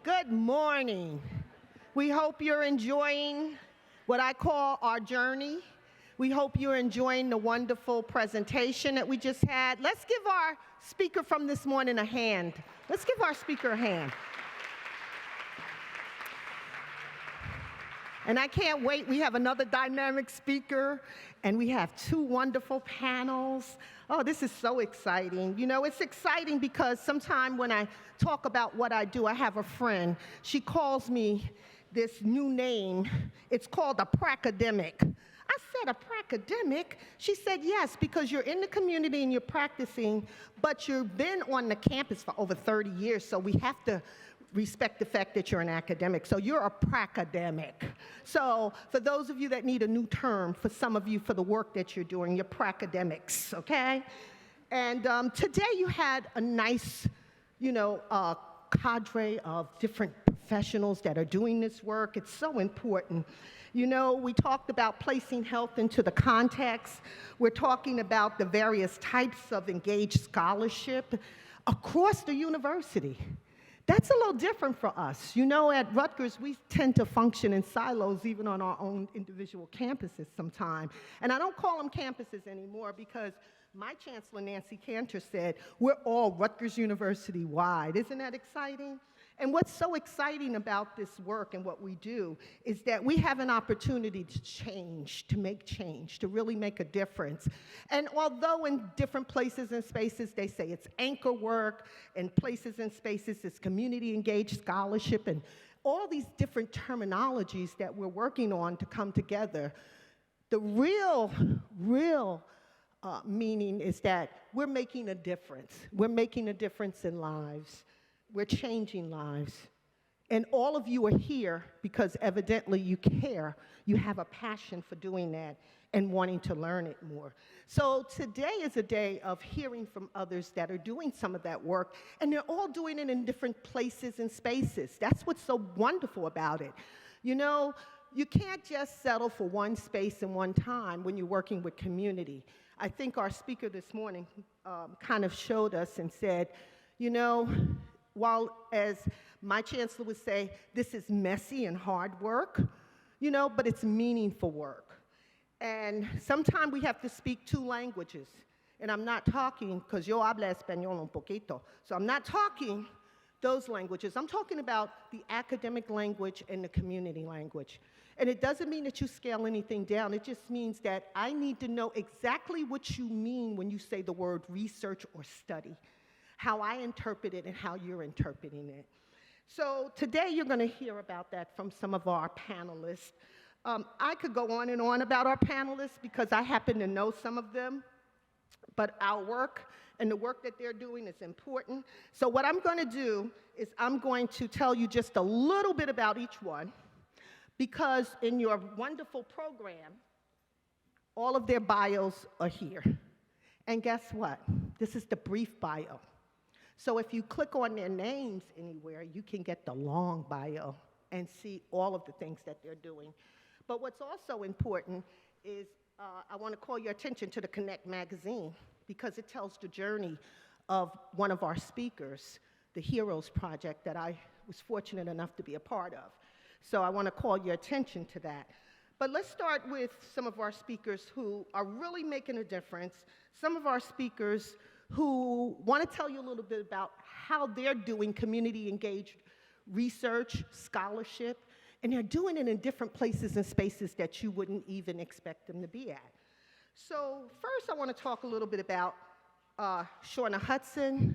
Good morning. We hope you're enjoying what I call our journey. We hope you're enjoying the wonderful presentation that we just had. Let's give our speaker from this morning a hand. Let's give our speaker a hand. And I can't wait. We have another dynamic speaker, and we have two wonderful panels. Oh, this is so exciting. You know, it's exciting because sometimes when I talk about what I do, I have a friend. She calls me this new name. It's called a pracademic. I said, a pracademic? She said, yes, because you're in the community and you're practicing, but you've been on the campus for over 30 years, so we have to respect the fact that you're an academic. So you're a pracademic. So for those of you that need a new term, for some of you for the work that you're doing, you're pracademics, okay? And today you had a nice, cadre of different professionals that are doing this work. It's so important. You know, we talked about placing health into the context. We're talking about the various types of engaged scholarship across the university. That's a little different for us. You know, at Rutgers, we tend to function in silos, even on our own individual campuses sometimes. And I don't call them campuses anymore because my Chancellor, Nancy Cantor, said, we're all Rutgers University-wide. Isn't that exciting? And what's so exciting about this work and what we do is that we have an opportunity to change, to make change, to really make a difference. And although in different places and spaces they say it's anchor work, and places and spaces it's community engaged scholarship, and all these different terminologies that we're working on to come together, the real meaning is that we're making a difference. We're making a difference in lives. We're changing lives. And all of you are here because evidently you care. You have a passion for doing that and wanting to learn it more. So today is a day of hearing from others that are doing some of that work, and they're all doing it in different places and spaces. That's what's so wonderful about it. You know, you can't just settle for one space and one time when you're working with community. I think our speaker this morning kind of showed us and said, you know, while, as my chancellor would say, this is messy and hard work, you know, but it's meaningful work. And sometimes we have to speak two languages. And I'm not talking, because yo habla español un poquito, so I'm not talking those languages. I'm talking about the academic language and the community language. And it doesn't mean that you scale anything down. It just means that I need to know exactly what you mean when you say the word research or study, how I interpret it and how you're interpreting it. So today you're going to hear about that from some of our panelists. I could go on and on about our panelists because I happen to know some of them, but our work and the work that they're doing is important. So what I'm going to do is I'm going to tell you just a little bit about each one, because in your wonderful program, all of their bios are here. And guess what? This is the brief bio. So if you click on their names anywhere, you can get the long bio and see all of the things that they're doing. But what's also important is I want to call your attention to the Connect magazine, because it tells the journey of one of our speakers, the Heroes Project that I was fortunate enough to be a part of. So I want to call your attention to that. But let's start with some of our speakers who are really making a difference, some of our speakers who want to tell you a little bit about how they're doing community engaged research, scholarship, and they're doing it in different places and spaces that you wouldn't even expect them to be at. So first I want to talk a little bit about Shauna Hudson.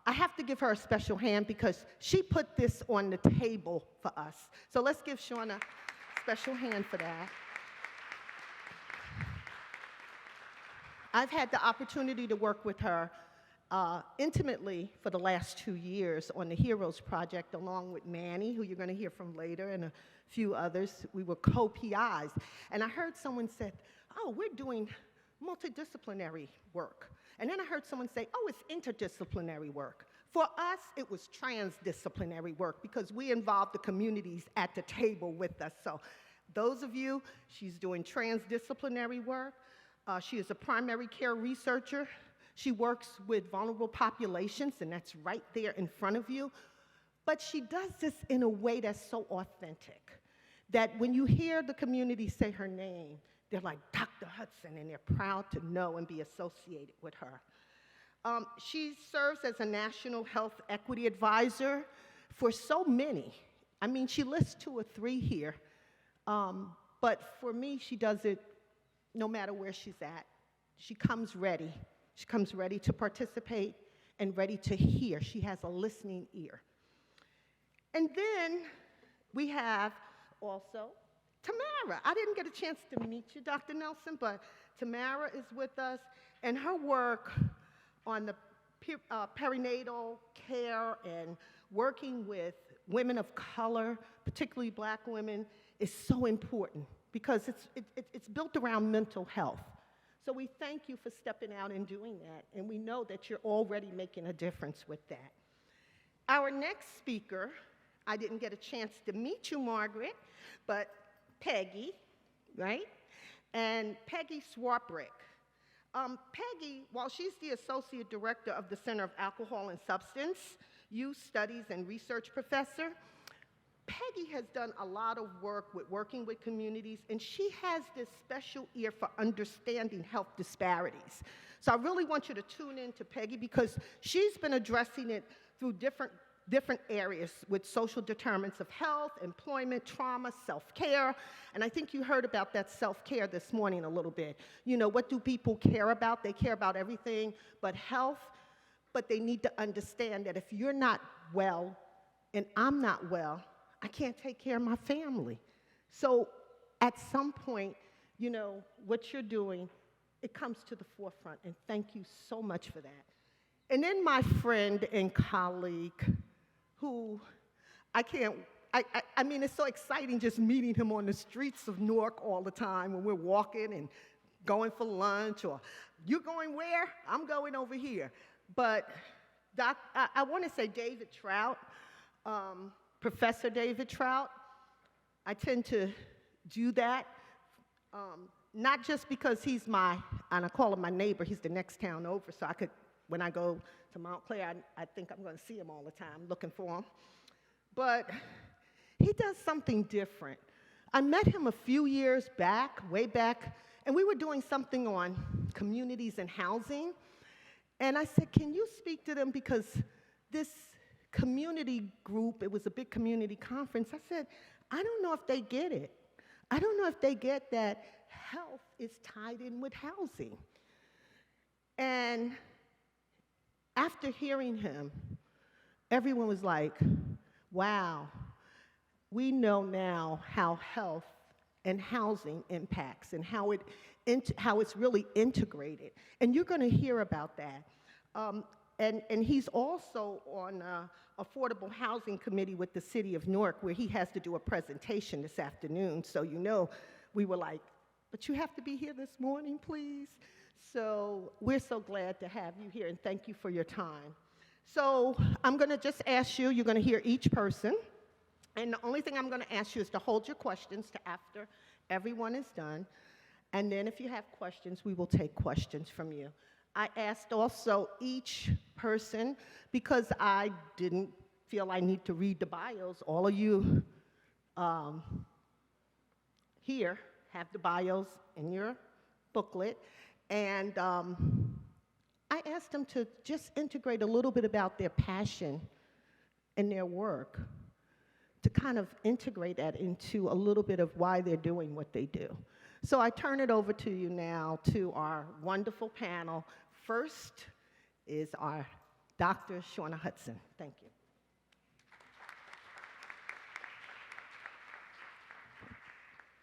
I have to give her a special hand because she put this on the table for us. So let's give Shauna a special hand for that. I've had the opportunity to work with her intimately for the last 2 years on the Heroes Project, along with Manny, who you're going to hear from later, and a few others. We were co-PIs. And I heard someone said, oh, we're doing multidisciplinary work. And then I heard someone say, oh, it's interdisciplinary work. For us, it was transdisciplinary work because we involved the communities at the table with us. So those of you, she's doing transdisciplinary work. She is a primary care researcher. She works with vulnerable populations, and that's right there in front of you. But she does this in a way that's so authentic that when you hear the community say her name, they're like, Dr. Hudson, and they're proud to know and be associated with her. She serves as a National Health Equity Advisor for so many. I mean, she lists 2 or 3 here, but for me, she does it no matter where she's at. She comes ready. She comes ready to participate and ready to hear. She has a listening ear. And then we have also Tamara. I didn't get a chance to meet you, Dr. Nelson, but Tamara is with us, and her work on the perinatal care and working with women of color, particularly Black women, is so important because it's built around mental health. So we thank you for stepping out and doing that, and we know that you're already making a difference with that. Our next speaker, I didn't get a chance to meet you, Margaret, but Peggy, right? And Peggy Swarbrick. Peggy, while she's the Associate Director of the Center of Alcohol and Substance Use Studies and Research Professor, Peggy has done a lot of work with working with communities, and she has this special ear for understanding health disparities. So I really want you to tune in to Peggy because she's been addressing it through different areas with social determinants of health, employment, trauma, self-care, and I think you heard about that self-care this morning a little bit. You know, what do people care about? They care about everything but health, but they need to understand that if you're not well and I'm not well, I can't take care of my family. So at some point, you know, what you're doing, it comes to the forefront, and thank you so much for that. And then my friend and colleague, who I mean, it's so exciting just meeting him on the streets of Newark all the time when we're walking and going for lunch, or you going where? I'm going over here. But I want to say David Trout, Professor David Trout, I tend to do that, not just because he's and I call him my neighbor, he's the next town over, so when I go to Mount Clair, I think I'm going to see him all the time, looking for him. But he does something different. I met him a few years back, way back, and we were doing something on communities and housing. And I said, can you speak to them? Because this community group, it was a big community conference. I said, I don't know if they get it. I don't know if they get that health is tied in with housing. And after hearing him, everyone was like, wow, we know now how health and housing impacts and how it's really integrated. And you're going to hear about that. And he's also on Affordable Housing Committee with the City of Newark, where he has to do a presentation this afternoon. So you know, we were like, but you have to be here this morning, please. So we're so glad to have you here, and thank you for your time. So I'm going to just ask you, you're going to hear each person, and the only thing I'm going to ask you is to hold your questions to after everyone is done, and then if you have questions, we will take questions from you. I asked also each person, because I didn't feel I need to read the bios, all of you here have the bios in your booklet, and I asked them to just integrate a little bit about their passion and their work, to kind of integrate that into a little bit of why they're doing what they do. So I turn it over to you now, to our wonderful panel. First is our Dr. Shauna Hudson. Thank you.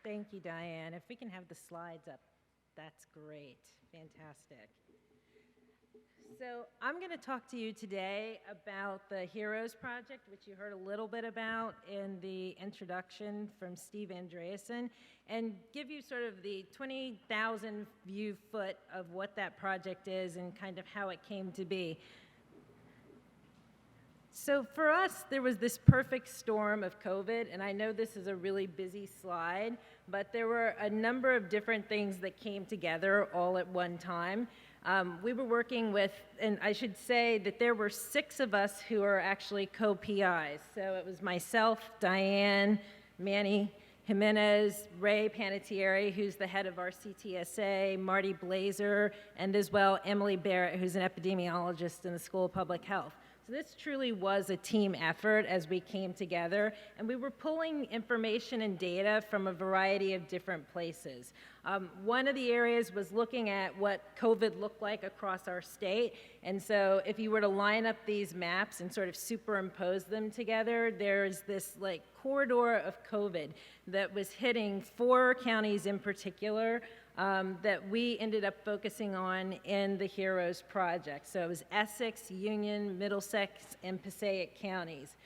Thank you, Diane. If we can have the slides up, that's great. Fantastic. So I'm going to talk to you today about the HEROES Project, which you heard a little bit about in the introduction from Steve Andreasen, and give you sort of the 20,000 view foot of what that project is and kind of how it came to be. So for us, there was this perfect storm of COVID, and I know this is a really busy slide, but there were a number of different things that came together all at one time. We were working with, and I should say that there were 6 of us who are actually co-PIs. So it was myself, Diane, Manny Jimenez, Ray Panettiere, who's the head of our CTSA, Marty Blazer, and as well Emily Barrett, who's an epidemiologist in the School of Public Health. So this truly was a team effort as we came together, and we were pulling information and data from a variety of different places. One of the areas was looking at what COVID looked like across our state, and so if you were to line up these maps and sort of superimpose them together, there's this like corridor of COVID that was hitting 4 counties in particular, that we ended up focusing on in the HEROES project. So it was Essex, Union, Middlesex, and Passaic counties.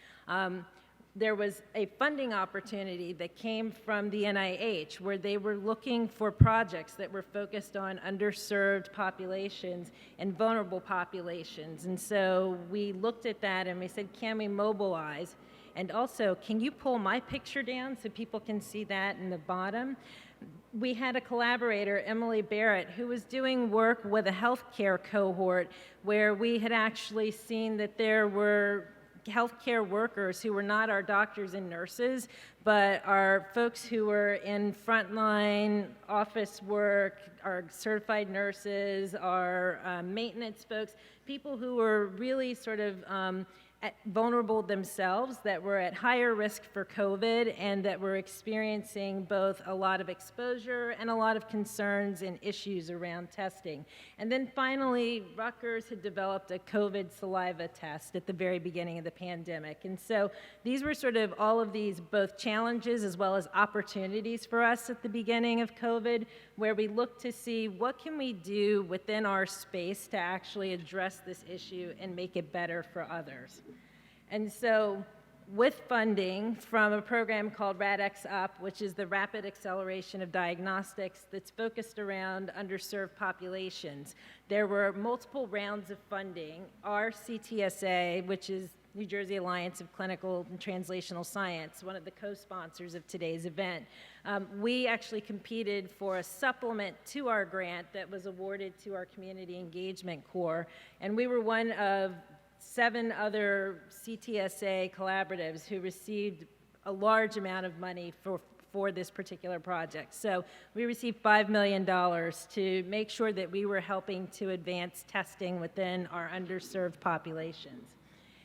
There was a funding opportunity that came from the NIH where they were looking for projects that were focused on underserved populations and vulnerable populations. And so we looked at that and we said, can we mobilize? And also, can you pull my picture down so people can see that in the bottom? We had a collaborator, Emily Barrett, who was doing work with a healthcare cohort where we had actually seen that there were healthcare workers who were not our doctors and nurses, but are folks who were in frontline office work, our certified nurses, our maintenance folks, people who were really sort of vulnerable themselves, that were at higher risk for COVID and that were experiencing both a lot of exposure and a lot of concerns and issues around testing. And then finally, Rutgers had developed a COVID saliva test at the very beginning of the pandemic. And so these were sort of all of these both challenges as well as opportunities for us at the beginning of COVID, where we looked to see what can we do within our space to actually address this issue and make it better for others. And so with funding from a program called RADx Up, which is the Rapid Acceleration of Diagnostics that's focused around underserved populations, there were multiple rounds of funding. Our CTSA, which is New Jersey Alliance of Clinical and Translational Science, one of the co-sponsors of today's event, we actually competed for a supplement to our grant that was awarded to our Community Engagement Corps, and we were one of 7 other CTSA collaboratives who received a large amount of money for this particular project. So we received $5 million to make sure that we were helping to advance testing within our underserved populations.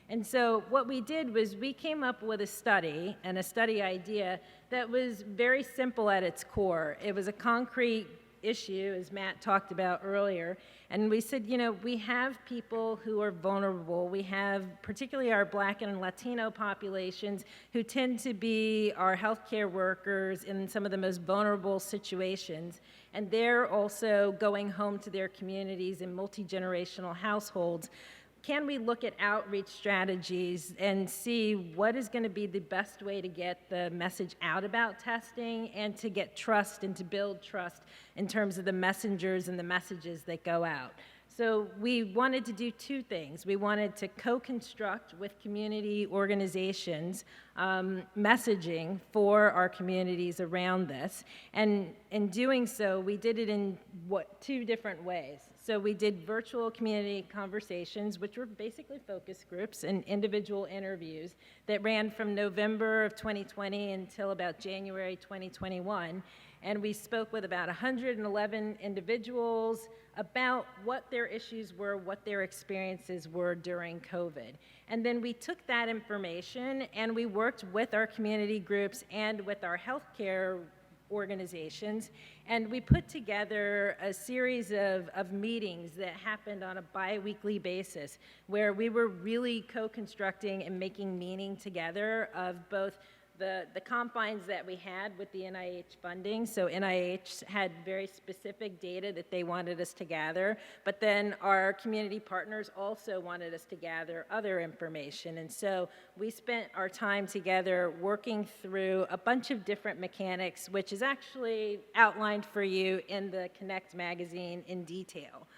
And so what we did was we came up with a study and a study idea that was very simple at its core. It was a concrete issue, as Matt talked about earlier, and we said, you know, we have people who are vulnerable. We have particularly our Black and Latino populations who tend to be our healthcare workers in some of the most vulnerable situations, and they're also going home to their communities in multi-generational households. Can we look at outreach strategies and see what is going to be the best way to get the message out about testing and to get trust and to build trust in terms of the messengers and the messages that go out? So we wanted to do 2 things. We wanted to co-construct with community organizations messaging for our communities around this. And in doing so, we did it in 2 different ways. So we did virtual community conversations, which were basically focus groups and individual interviews that ran from November of 2020 until about January 2021. And we spoke with about 111 individuals about what their issues were, what their experiences were during COVID. And then we took that information and we worked with our community groups and with our healthcare organizations, and we put together a series of meetings that happened on a bi-weekly basis where we were really co-constructing and making meaning together of both the confines that we had with the NIH funding. So NIH had very specific data that they wanted us to gather, but then our community partners also wanted us to gather other information. And so we spent our time together working through a bunch of different mechanics, which is actually outlined for you in the Connect magazine in detail.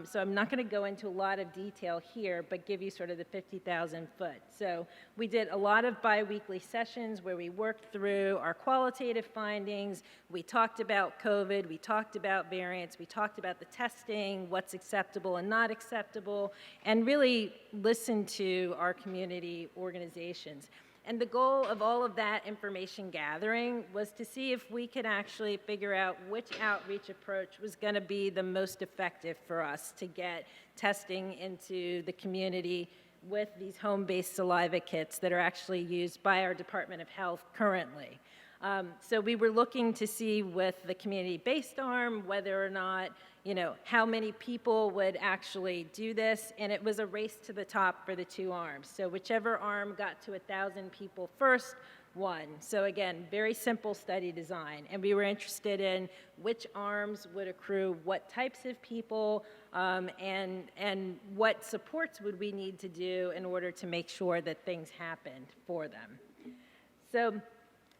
So I'm not going to go into a lot of detail here, but give you sort of the 50,000 foot. So we did a lot of biweekly sessions where we worked through our qualitative findings. We talked about COVID, we talked about variants, we talked about the testing, what's acceptable and not acceptable, and really listened to our community organizations. And the goal of all of that information gathering was to see if we could actually figure out which outreach approach was going to be the most effective for us to get testing into the community with these home-based saliva kits that are actually used by our Department of Health currently. So we were looking to see with the community-based arm whether or not, how many people would actually do this, and it was a race to the top for the two arms. So whichever arm got to 1,000 people first won. So again, very simple study design, and we were interested in which arms would accrue what types of people, and what supports would we need to do in order to make sure that things happened for them. So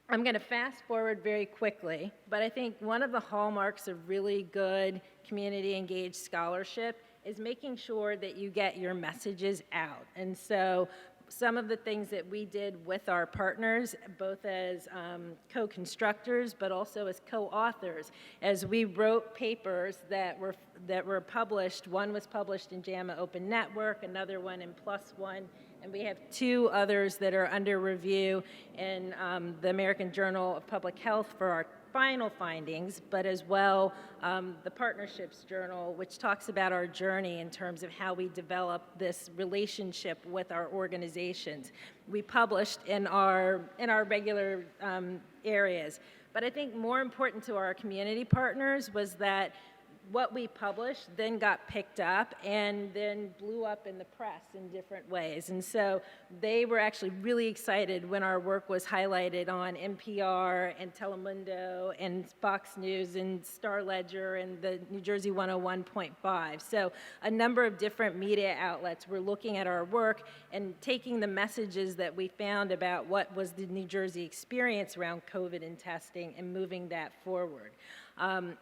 I'm going to fast forward very quickly, but I think one of the hallmarks of really good community engaged scholarship is making sure that you get your messages out. And so some of the things that we did with our partners, both as co-constructors, but also as co-authors, as we wrote papers that were published. One was published in JAMA Open Network, another one in PLOS One, and we have 2 others that are under review in the American Journal of Public Health for our final findings, but as well the Partnerships Journal, which talks about our journey in terms of how we develop this relationship with our organizations. We published in our regular areas, but I think more important to our community partners was that what we published then got picked up and then blew up in the press in different ways. And so they were actually really excited when our work was highlighted on NPR and Telemundo and Fox News and Star Ledger and the New Jersey 101.5. So a number of different media outlets were looking at our work and taking the messages that we found about what was the New Jersey experience around COVID and testing and moving that forward.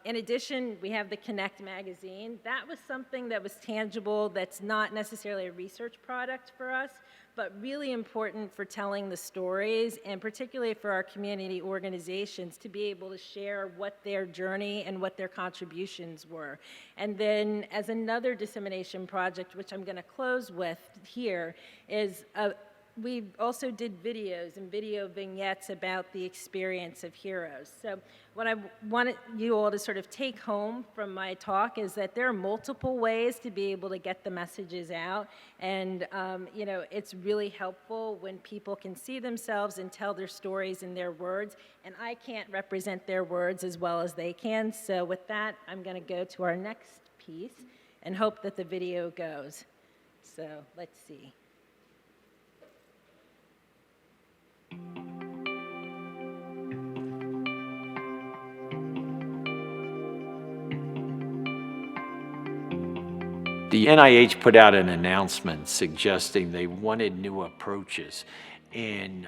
In addition, we have the Connect magazine. That was something that was tangible, that's not necessarily a research product for us, but really important for telling the stories, and particularly for our community organizations to be able to share what their journey and what their contributions were. And then as another dissemination project, which I'm going to close with here, is we also did videos and video vignettes about the experience of heroes. So what I wanted you all to sort of take home from my talk is that there are multiple ways to be able to get the messages out, and it's really helpful when people can see themselves and tell their stories in their words, and I can't represent their words as well as they can. So with that, I'm going to go to our next piece and hope that the video goes. So let's see. The NIH put out an announcement suggesting they wanted new approaches in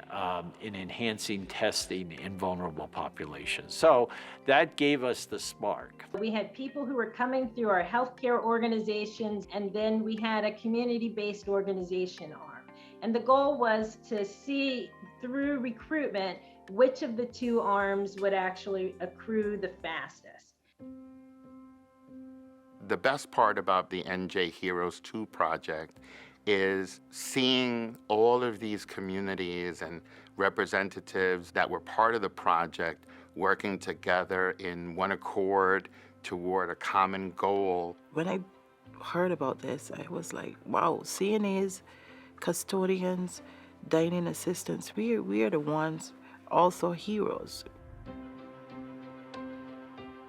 enhancing testing in vulnerable populations. So that gave us the spark. We had people who were coming through our healthcare organizations, and then we had a community-based organization arm. And the goal was to see through recruitment which of the 2 arms would actually accrue the fastest. The best part about the NJ Heroes 2 project is seeing all of these communities and representatives that were part of the project working together in one accord toward a common goal. When I heard about this, I was like, wow, CNAs, custodians, dining assistants, we are the ones also heroes.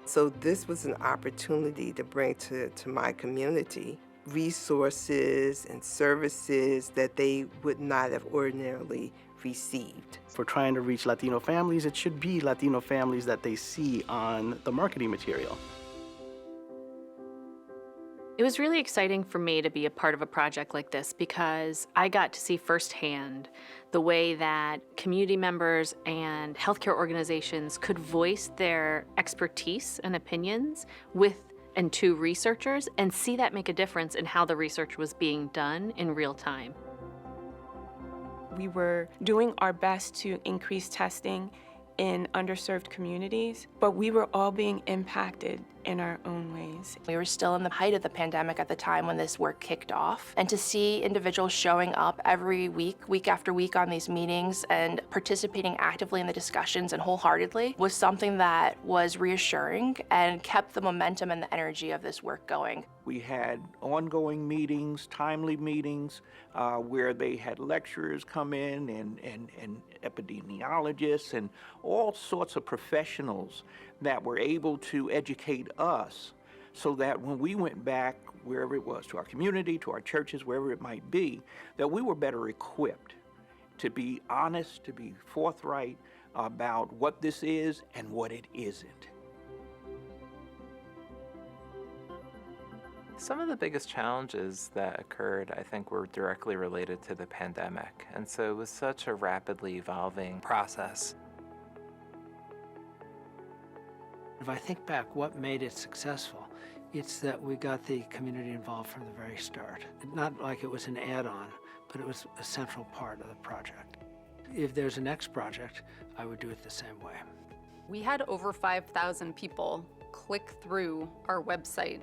So this was an opportunity to bring to my community resources and services that they would not have ordinarily received. If we're trying to reach Latino families, it should be Latino families that they see on the marketing material. It was really exciting for me to be a part of a project like this because I got to see firsthand the way that community members and healthcare organizations could voice their expertise and opinions with and 2 researchers and see that make a difference in how the research was being done in real time. We were doing our best to increase testing in underserved communities, but we were all being impacted in our own ways. We were still in the height of the pandemic at the time when this work kicked off, and to see individuals showing up every week, week after week on these meetings and participating actively in the discussions and wholeheartedly was something that was reassuring and kept the momentum and the energy of this work going. We had ongoing meetings, timely meetings, where they had lecturers come in and epidemiologists and all sorts of professionals that were able to educate us so that when we went back wherever it was, to our community, to our churches, wherever it might be, that we were better equipped to be honest, to be forthright about what this is and what it isn't. Some of the biggest challenges that occurred, I think, were directly related to the pandemic. And so it was such a rapidly evolving process. If I think back, what made it successful, it's that we got the community involved from the very start. Not like it was an add-on, but it was a central part of the project. If there's a next project, I would do it the same way. We had over 5,000 people click through our website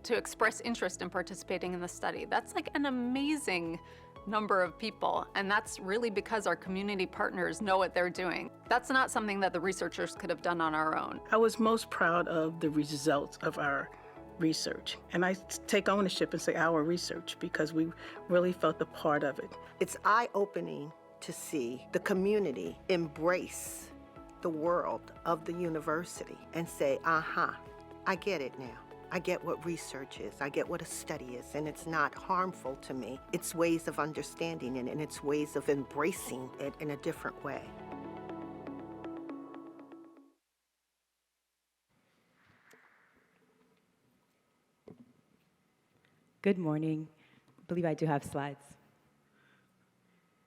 to express interest in participating in the study. That's like an amazing number of people, and that's really because our community partners know what they're doing. That's not something that the researchers could have done on our own. I was most proud of the results of our research, and I take ownership and say our research because we really felt a part of it. It's eye-opening to see the community embrace the world of the university and say, I get it now. I get what research is, I get what a study is, and it's not harmful to me. It's ways of understanding it, and it's ways of embracing it in a different way. Good morning. I believe I do have slides.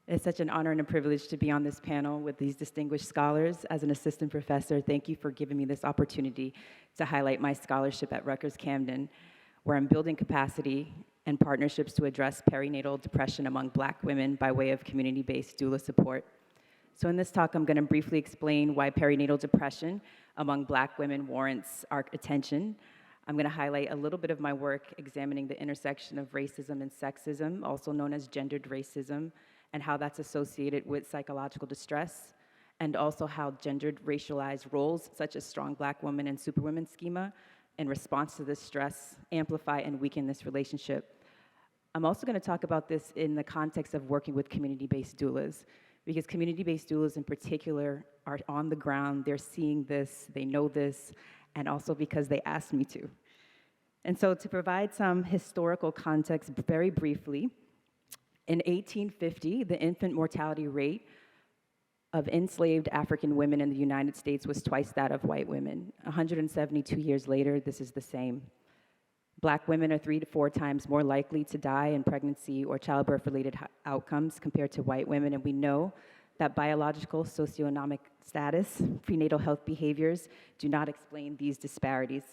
It's such an honor and a privilege to be on this panel with these distinguished scholars. As an assistant professor, thank you for giving me this opportunity to highlight my scholarship at Rutgers-Camden, where I'm building capacity and partnerships to address perinatal depression among Black women by way of community-based doula support. So in this talk, I'm going to briefly explain why perinatal depression among Black women warrants our attention. I'm going to highlight a little bit of my work examining the intersection of racism and sexism, also known as gendered racism, and how that's associated with psychological distress, and also how gendered racialized roles, such as strong Black woman and superwoman schema, in response to this stress, amplify and weaken this relationship. I'm also going to talk about this in the context of working with community-based doulas, because community-based doulas in particular are on the ground, they're seeing this, they know this, and also because they asked me to. And so to provide some historical context very briefly, in 1850, the infant mortality rate of enslaved African women in the United States was twice that of white women. 172 years later, this is the same. Black women are 3 to 4 times more likely to die in pregnancy or childbirth-related outcomes compared to white women, and we know that biological, socioeconomic status, prenatal health behaviors do not explain these disparities.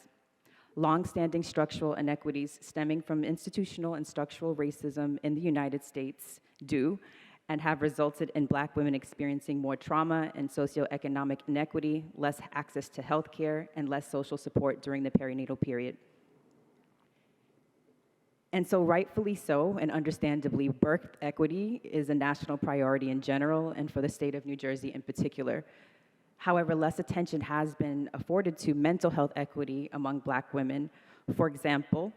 Long-standing structural inequities stemming from institutional and structural racism in the United States do and have resulted in Black women experiencing more trauma and socioeconomic inequity, less access to health care, and less social support during the perinatal period. And so rightfully so, and understandably, birth equity is a national priority in general and for the state of New Jersey in particular. However, less attention has been afforded to mental health equity among Black women. For example,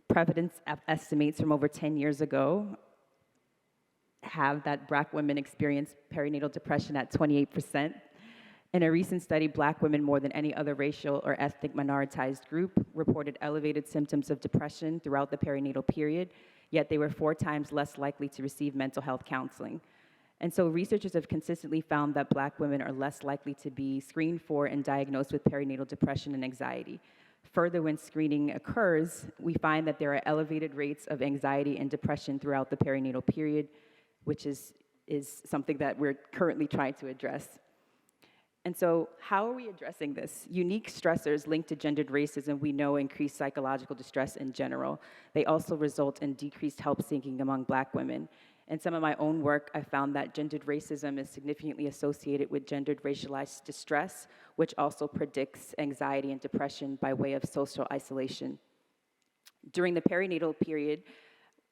prevalence estimates from over 10 years ago have that Black women experience perinatal depression at 28%. In a recent study, Black women, more than any other racial or ethnic minoritized group, reported elevated symptoms of depression throughout the perinatal period, yet they were 4 times less likely to receive mental health counseling. And so researchers have consistently found that Black women are less likely to be screened for and diagnosed with perinatal depression and anxiety. Further, when screening occurs, we find that there are elevated rates of anxiety and depression throughout the perinatal period, which is something that we're currently trying to address. And so how are we addressing this? Unique stressors linked to gendered racism we know increase psychological distress in general. They also result in decreased help seeking among Black women. In some of my own work, I found that gendered racism is significantly associated with gendered racialized distress, which also predicts anxiety and depression by way of social isolation. During the perinatal period,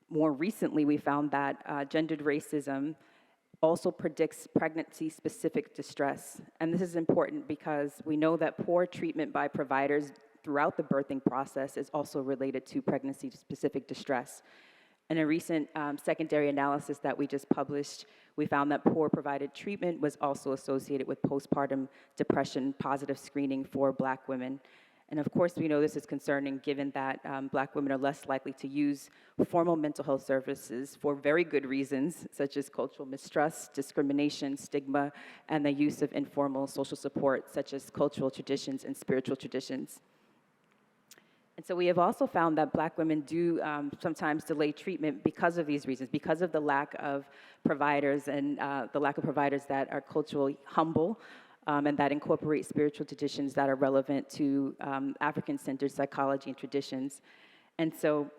more recently, we found that gendered racism also predicts pregnancy-specific distress. And this is important because we know that poor treatment by providers throughout the birthing process is also related to pregnancy-specific distress. In a recent secondary analysis that we just published, we found that poor provided treatment was also associated with postpartum depression positive screening for Black women. And of course, we know this is concerning given that Black women are less likely to use formal mental health services for very good reasons, such as cultural mistrust, discrimination, stigma, and the use of informal social support, such as cultural traditions and spiritual traditions. And so we have also found that Black women do sometimes delay treatment because of these reasons, because of the lack of providers and the lack of providers that are culturally humble, and that incorporate spiritual traditions that are relevant to African-centered psychology and traditions. And so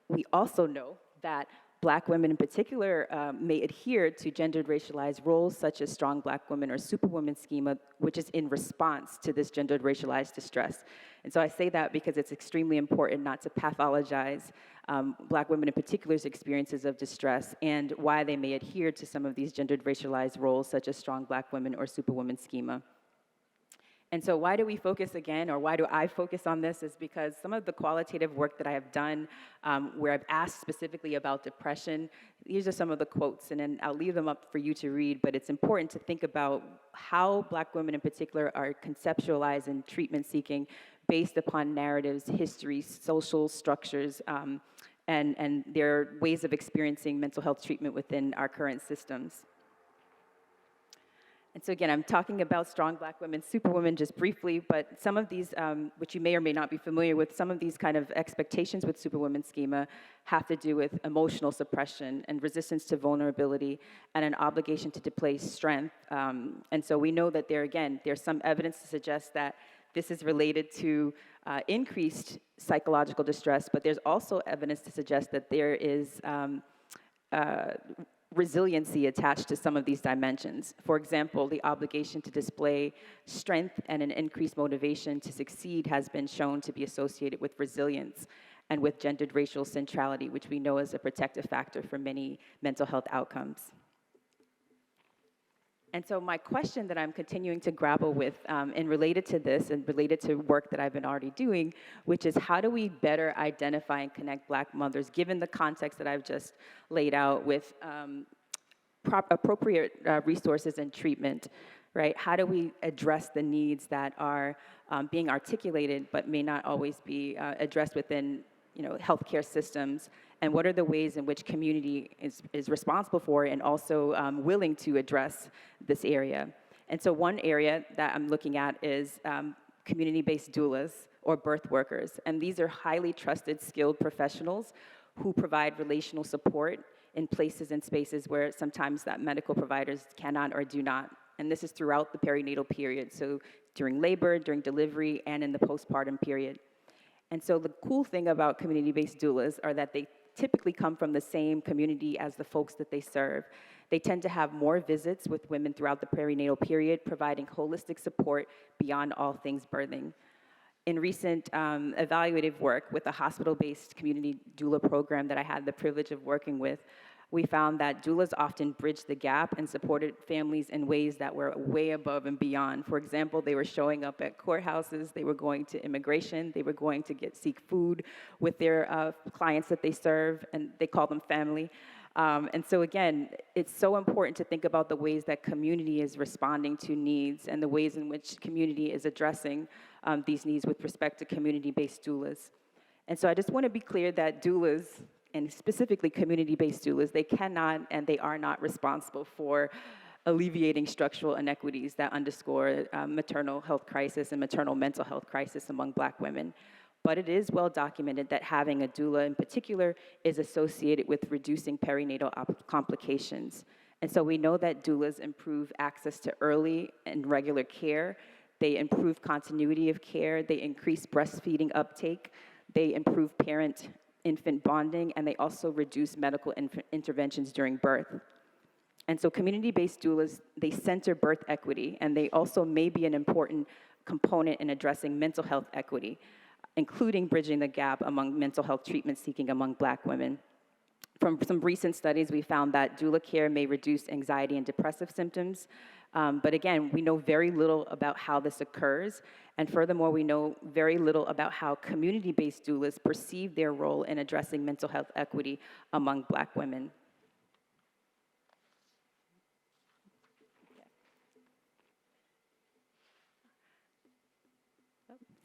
we also know that Black women in particular may adhere to gendered racialized roles such as strong Black woman or superwoman schema, which is in response to this gendered racialized distress. And so I say that because it's extremely important not to pathologize Black women in particular's experiences of distress and why they may adhere to some of these gendered racialized roles such as strong Black women or superwoman schema. And so why do we focus again, or why do I focus on this, is because some of the qualitative work that I have done where I've asked specifically about depression, these are some of the quotes, and then I'll leave them up for you to read, but it's important to think about how Black women in particular are conceptualizing treatment seeking based upon narratives, histories, social structures, and their ways of experiencing mental health treatment within our current systems. And so again, I'm talking about strong Black women, superwomen just briefly, but some of these, which you may or may not be familiar with, some of these kind of expectations with superwoman schema have to do with emotional suppression and resistance to vulnerability and an obligation to display strength. And so we know that there's some evidence to suggest that this is related to increased psychological distress, but there's also evidence to suggest that there is resiliency attached to some of these dimensions. For example, the obligation to display strength and an increased motivation to succeed has been shown to be associated with resilience and with gendered racial centrality, which we know is a protective factor for many mental health outcomes. And so my question that I'm continuing to grapple with and related to this and related to work that I've been already doing, which is how do we better identify and connect Black mothers, given the context that I've just laid out with appropriate resources and treatment, right? How do we address the needs that are being articulated but may not always be addressed within healthcare systems, and what are the ways in which community is responsible for and also willing to address this area? And so one area that I'm looking at is community-based doulas or birth workers. And these are highly trusted, skilled professionals who provide relational support in places and spaces where sometimes that medical providers cannot or do not. And this is throughout the perinatal period, so during labor, during delivery, and in the postpartum period. And so the cool thing about community-based doulas are that they typically come from the same community as the folks that they serve. They tend to have more visits with women throughout the perinatal period, providing holistic support beyond all things birthing. In recent evaluative work with a hospital-based community doula program that I had the privilege of working with, we found that doulas often bridged the gap and supported families in ways that were way above and beyond. For example, they were showing up at courthouses, they were going to immigration, they were going to seek food with their clients that they serve, and they call them family. And so again, it's so important to think about the ways that community is responding to needs and the ways in which community is addressing these needs with respect to community-based doulas. And so I just want to be clear that doulas, and specifically community-based doulas, they cannot and they are not responsible for alleviating structural inequities that underscore maternal health crisis and maternal mental health crisis among Black women. But it is well documented that having a doula in particular is associated with reducing perinatal complications. And so we know that doulas improve access to early and regular care. They improve continuity of care. They increase breastfeeding uptake. They improve parent-infant bonding, and they also reduce medical interventions during birth. And so community-based doulas, they center birth equity, and they also may be an important component in addressing mental health equity, including bridging the gap among mental health treatment seeking among Black women. From some recent studies, we found that doula care may reduce anxiety and depressive symptoms. But again, we know very little about how this occurs. And furthermore, we know very little about how community-based doulas perceive their role in addressing mental health equity among Black women.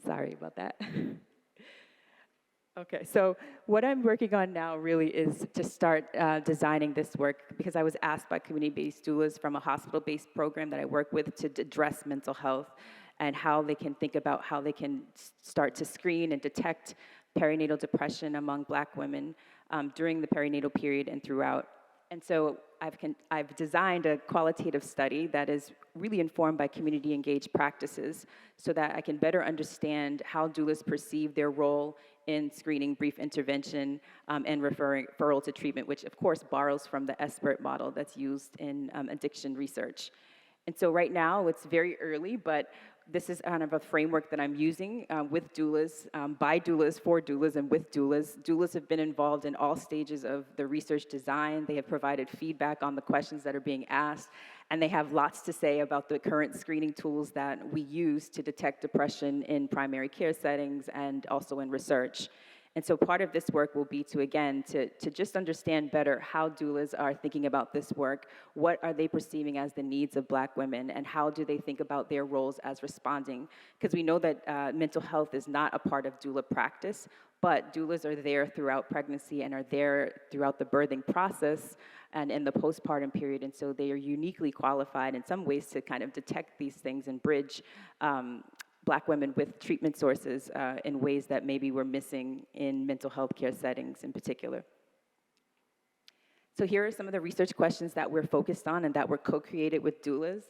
Sorry about that. Okay, so what I'm working on now really is to start designing this work, because I was asked by community-based doulas from a hospital-based program that I work with to address mental health and how they can think about how they can start to screen and detect perinatal depression among Black women during the perinatal period and throughout. And so I've designed a qualitative study that is really informed by community-engaged practices so that I can better understand how doulas perceive their role in screening, brief intervention, and referral to treatment, which of course borrows from the SBIRT model that's used in addiction research. And so right now, it's very early, but this is kind of a framework that I'm using with doulas, by doulas, for doulas, and with doulas. Doulas have been involved in all stages of the research design. They have provided feedback on the questions that are being asked, and they have lots to say about the current screening tools that we use to detect depression in primary care settings and also in research. And so part of this work will be to, again, to just understand better how doulas are thinking about this work, what are they perceiving as the needs of Black women, and how do they think about their roles as responding? Because we know that mental health is not a part of doula practice, but doulas are there throughout pregnancy and are there throughout the birthing process and in the postpartum period, and so they are uniquely qualified in some ways to kind of detect these things and bridge Black women with treatment sources in ways that maybe we're missing in mental health care settings in particular. So here are some of the research questions that we're focused on and that were co-created with doulas.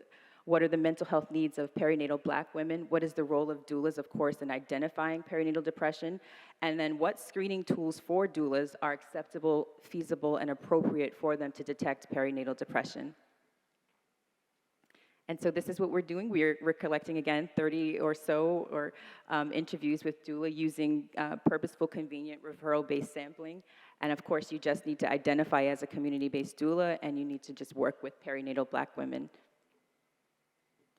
What are the mental health needs of perinatal Black women? What is the role of doulas, of course, in identifying perinatal depression? And then what screening tools for doulas are acceptable, feasible, and appropriate for them to detect perinatal depression? And so this is what we're doing. We're collecting, again, 30 or so interviews with doula using purposeful, convenient, referral-based sampling. And of course, you just need to identify as a community-based doula, and you need to just work with perinatal Black women.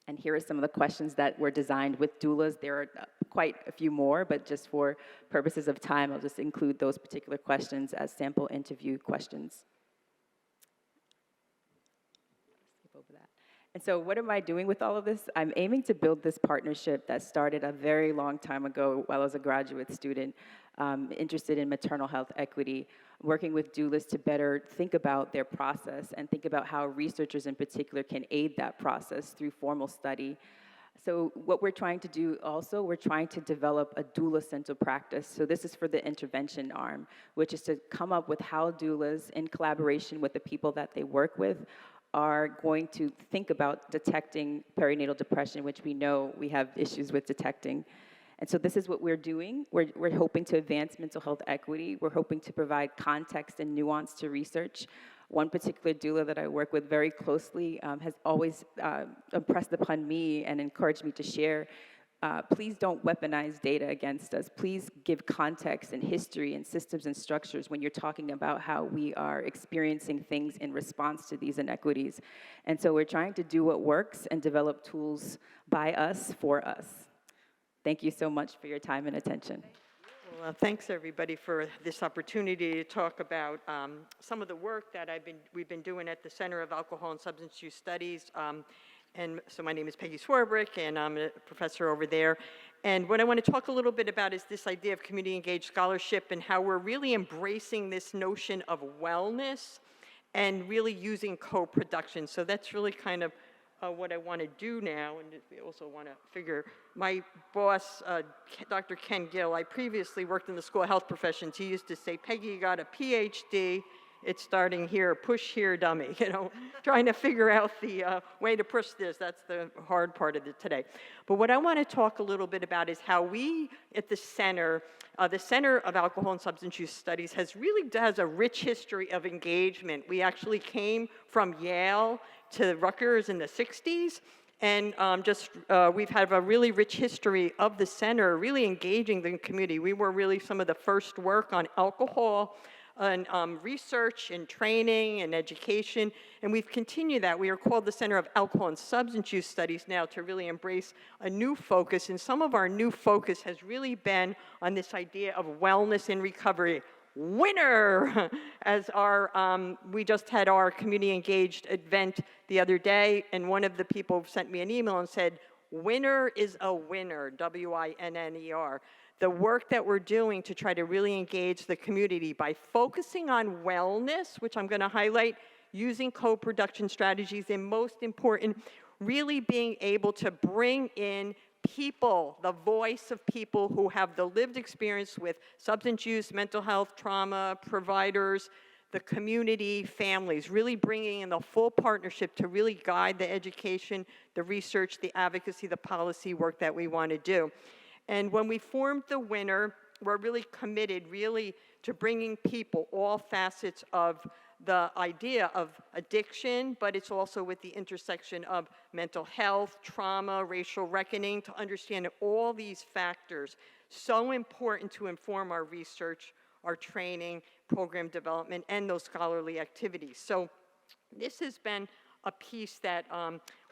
And here are some of the questions that were designed with doulas. There are quite a few more, but just for purposes of time, I'll just include those particular questions as sample interview questions. Skip over that. And so what am I doing with all of this? I'm aiming to build this partnership that started a very long time ago while I was a graduate student, interested in maternal health equity, working with doulas to better think about their process and think about how researchers in particular can aid that process through formal study. So what we're trying to do also, we're trying to develop a doula-centered practice. So this is for the intervention arm, which is to come up with how doulas, in collaboration with the people that they work with, are going to think about detecting perinatal depression, which we know we have issues with detecting. And so this is what we're doing. We're hoping to advance mental health equity. We're hoping to provide context and nuance to research. One particular doula that I work with very closely has always impressed upon me and encouraged me to share, please don't weaponize data against us. Please give context and history and systems and structures when you're talking about how we are experiencing things in response to these inequities. And so we're trying to do what works and develop tools by us, for us. Thank you so much for your time and attention. Well, thanks everybody for this opportunity to talk about some of the work that we've been doing at the Center of Alcohol and Substance Use Studies. And so my name is Peggy Swarbrick, and I'm a professor over there. And what I want to talk a little bit about is this idea of community-engaged scholarship and how we're really embracing this notion of wellness and really using co-production. So that's really kind of what I want to do now. And we also want to figure, my boss, Dr. Ken Gill, I previously worked in the School of Health Professions. He used to say, Peggy, you got a PhD it's starting here, push here, dummy, trying to figure out the way to push this. That's the hard part of it today. But what I want to talk a little bit about is how we at the Center of Alcohol and Substance Use Studies has a rich history of engagement. We actually came from Yale to Rutgers in the 60s. And we've had a really rich history of the center, really engaging the community. We were really some of the first work on alcohol and research and training and education. And we've continued that. We are called the Center of Alcohol and Substance Use Studies now to really embrace a new focus. And some of our new focus has really been on this idea of wellness in recovery. Winner, as we just had our community engaged event the other day, and one of the people sent me an email and said, winner is a winner, W-I-N-N-E-R. The work that we're doing to try to really engage the community by focusing on wellness, which I'm going to highlight, using co-production strategies, and most important, really being able to bring in people, the voice of people who have the lived experience with substance use, mental health, trauma, providers, the community, families, really bringing in the full partnership to really guide the education, the research, the advocacy, the policy work that we want to do. And when we formed the winner, we're really committed to bringing people, all facets of the idea of addiction, but it's also with the intersection of mental health, trauma, racial reckoning, to understand all these factors, so important to inform our research, our training, program development, and those scholarly activities. So this has been a piece that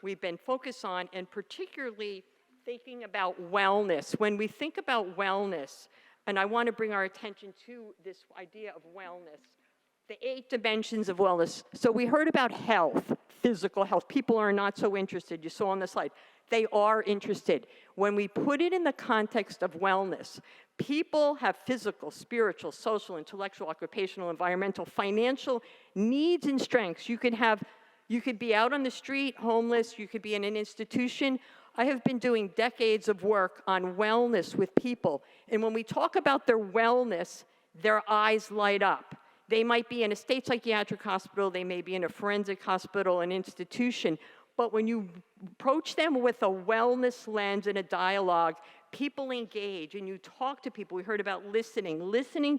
we've been focused on, and particularly thinking about wellness. When we think about wellness, and I want to bring our attention to this idea of wellness, the 8 dimensions of wellness. So we heard about health, physical health. People are not so interested. You saw on the slide. They are interested. When we put it in the context of wellness, people have physical, spiritual, social, intellectual, occupational, environmental, financial needs and strengths. You could be out on the street, homeless. You could be in an institution. I have been doing decades of work on wellness with people. And when we talk about their wellness, their eyes light up. They might be in a state psychiatric hospital, they may be in a forensic hospital, an institution, but when you approach them with a wellness lens and a dialogue, people engage and you talk to people. We heard about listening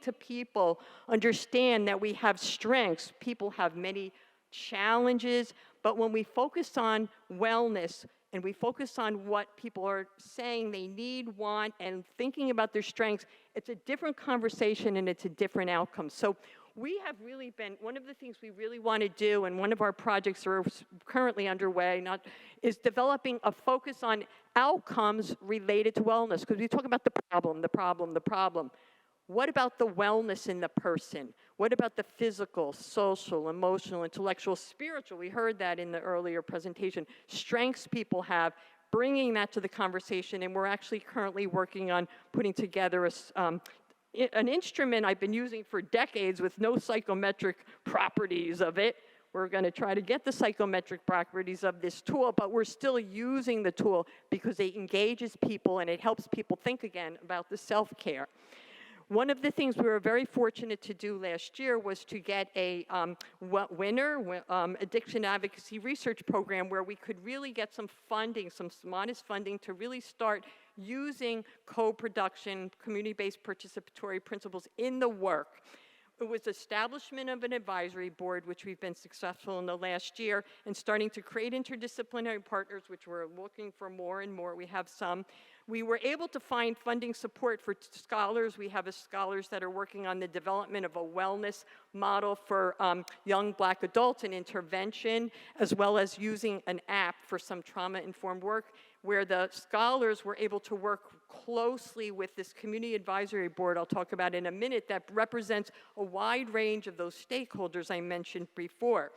to people, understand that we have strengths. People have many challenges, but when we focus on wellness and we focus on what people are saying they need, want, and thinking about their strengths, it's a different conversation and it's a different outcome. So we have really been, one of the things we really want to do, and one of our projects are currently underway, is developing a focus on outcomes related to wellness, because we talk about the problem. What about the wellness in the person? What about the physical, social, emotional, intellectual, spiritual? We heard that in the earlier presentation. Strengths people have, bringing that to the conversation, and we're actually currently working on putting together an instrument I've been using for decades with no psychometric properties of it. We're going to try to get the psychometric properties of this tool, but we're still using the tool because it engages people and it helps people think again about the self-care. One of the things we were very fortunate to do last year was to get a winner addiction advocacy research program where we could really get some funding, some modest funding to really start using co-production, community-based participatory principles in the work. It was establishment of an advisory board, which we've been successful in the last year, and starting to create interdisciplinary partners, which we're looking for more and more. We have some. We were able to find funding support for scholars. We have scholars that are working on the development of a wellness model for young Black adults and intervention, as well as using an app for some trauma-informed work, where the scholars were able to work closely with this community advisory board I'll talk about in a minute that represents a wide range of those stakeholders I mentioned before.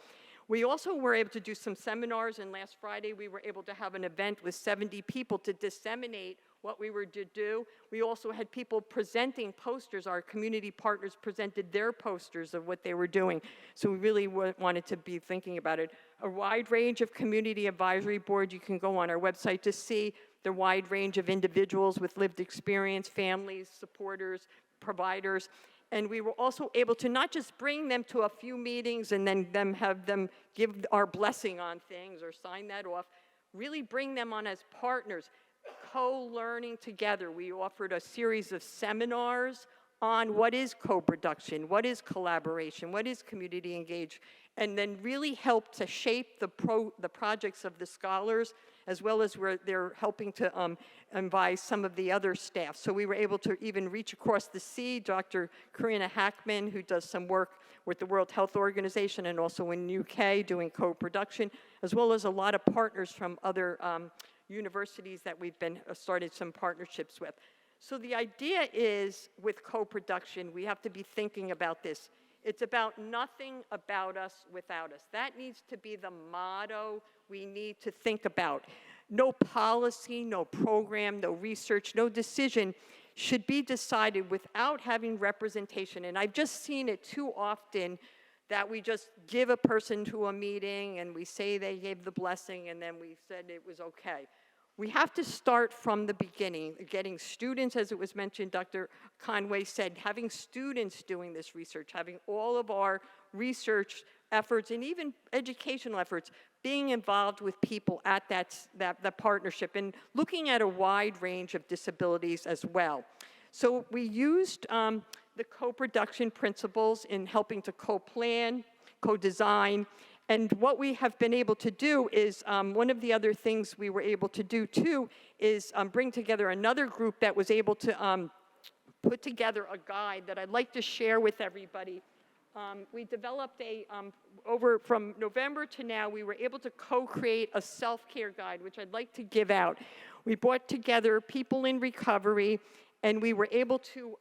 We also were able to do some seminars, and last Friday we were able to have an event with 70 people to disseminate what we were to do. We also had people presenting posters. Our community partners presented their posters of what they were doing. So we really wanted to be thinking about it. A wide range of community advisory boards. You can go on our website to see the wide range of individuals with lived experience, families, supporters, providers. And we were also able to not just bring them to a few meetings and then have them give our blessing on things or sign that off, really bring them on as partners, co-learning together. We offered a series of seminars on what is co-production, what is collaboration, what is community engaged, and then really help to shape the projects of the scholars, as well as where they're helping to advise some of the other staff. So we were able to even reach across the sea. Dr. Karina Hackman, who does some work with the World Health Organization and also in UK doing co-production, as well as a lot of partners from other universities that we've been started some partnerships with. So the idea is, with co-production, we have to be thinking about this. It's about nothing about us without us. That needs to be the motto we need to think about. No policy, no program, no research, no decision should be decided without having representation. And I've just seen it too often that we just give a person to a meeting and we say they gave the blessing and then we said it was okay. We have to start from the beginning, getting students, as it was mentioned, Dr. Conway said, having students doing this research, having all of our research efforts and even educational efforts being involved with people at that partnership and looking at a wide range of disabilities as well. So we used the co-production principles in helping to co-plan, co-design. And what we have been able to do is, one of the other things we were able to do too is bring together another group that was able to put together a guide that I'd like to share with everybody. We developed from November to now, we were able to co-create a self-care guide, which I'd like to give out. We brought together people in recovery, and we were able to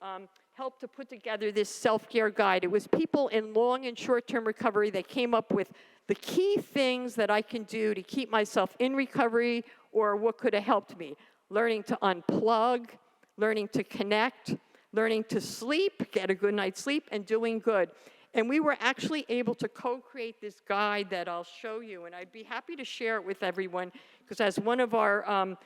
help to put together this self-care guide. It was people in long and short-term recovery that came up with the key things that I can do to keep myself in recovery, or what could have helped me. Learning to unplug, learning to connect, learning to sleep, get a good night's sleep, and doing good. And we were actually able to co-create this guide that I'll show you, and I'd be happy to share it with everyone, because as one of our